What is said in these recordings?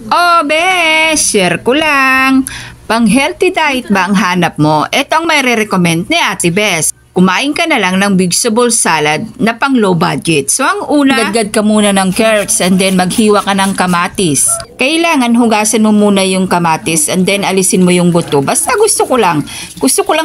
Oh, bes, share ko lang. Pang healthy diet ba ang hanap mo? Ito ang may re-recommend ni Ate Bes. Kumain ka na lang ng vegetable salad na pang low budget. So ang una, gadgad ka muna ng carrots and then maghiwa ka ng kamatis. Kailangan hugasan mo muna yung kamatis and then alisin mo yung buto. Basta gusto ko lang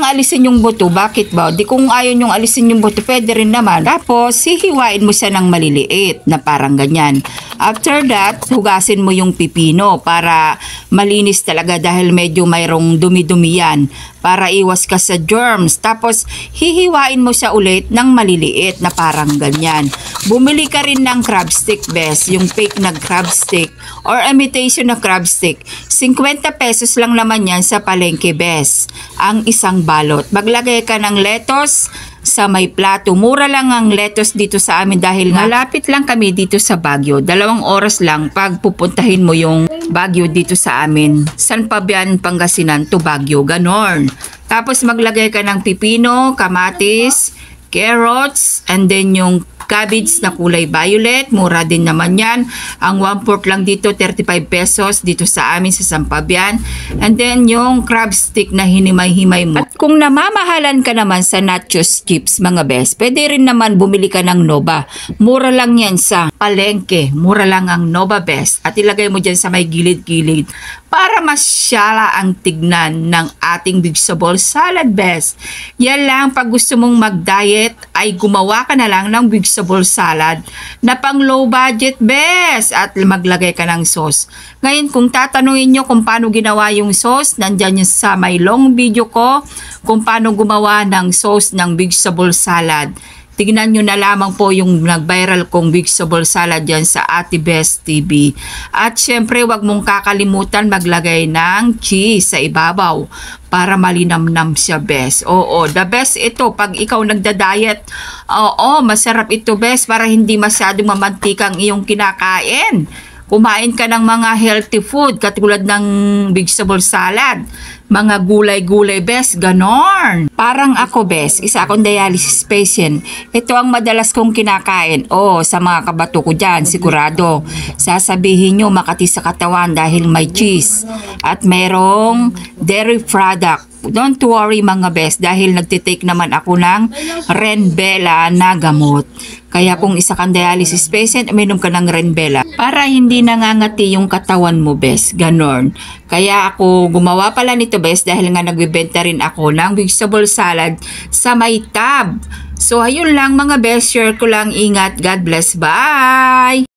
alisin yung buto. Bakit ba? Di kung ayaw yung alisin yung buto, pwede rin naman. Tapos hihiwain mo siya ng maliliit na parang ganyan. After that, hugasin mo yung pipino para malinis talaga dahil medyo mayroong dumi-dumi yan para iwas ka sa germs. Tapos hihiwain mo siya ulit ng maliliit na parang ganyan. Bumili ka rin ng crab stick, bes, yung fake na crab stick or imitation na crab stick. 50 pesos lang naman yan sa palengke, bes, ang isang balot. Maglagay ka ng lettuce sa may plato. Mura lang ang lettuce dito sa amin dahil malapit lang kami dito sa Baguio. 2 oras lang pag pupuntahin mo yung Baguio dito sa amin. San Fabian, Pangasinan to Baguio, ganon. Tapos maglagay ka ng pipino, kamatis, carrots, and then yung cabbage na kulay violet, mura din naman yan. Ang 1/4 lang dito, 35 pesos dito sa amin sa San Fabian. And then yung crab stick na hinimay-himay mo. At kung namamahalan ka naman sa nachos chips, mga bes, pwede rin naman bumili ka ng Nova. Mura lang yan sa palengke. Mura lang ang Nova, bes. At ilagay mo dyan sa may gilid-gilid para masyala ang tignan ng ating vegetable salad, bes. Yan lang, pag gusto mong mag-diet ay gumawa ka na lang ng vegetable salad na pang low budget, bes, at maglagay ka ng sauce. Ngayon, kung tatanungin nyo kung paano ginawa yung sauce, nandyan yung sa may long video ko kung paano gumawa ng sauce ng vegetable salad. Tignan nyo na lamang po yung nag-viral kong vegetable salad dyan sa Ate Bes TV. At syempre, wag mong kakalimutan maglagay ng cheese sa ibabaw para malinamnam siya, bes. Oo, the best ito pag ikaw nagda-diet. Oo, masarap ito, bes, para hindi masyadong mamantika ang iyong kinakain. Kumain ka ng mga healthy food katulad ng vegetable salad, mga gulay-gulay, bes, ganon. Parang ako, bes, isa akong dialysis patient. Ito ang madalas kong kinakain. Sa mga kabato ko dyan, sigurado. Sasabihin nyo makati sa katawan dahil may cheese at merong dairy product. Don't worry, mga bes, dahil nagtitake naman ako ng Renbela na gamot. Kaya kung isa kang dialysis patient, uminom ka ng Renbela para hindi nangangati yung katawan mo, bes. Ganon. Kaya ako gumawa pala nito, bes, dahil nga nagbibenta rin ako ng vegetable salad sa may tab. So ayun lang, mga bes, share ko lang. Ingat. God bless. Bye!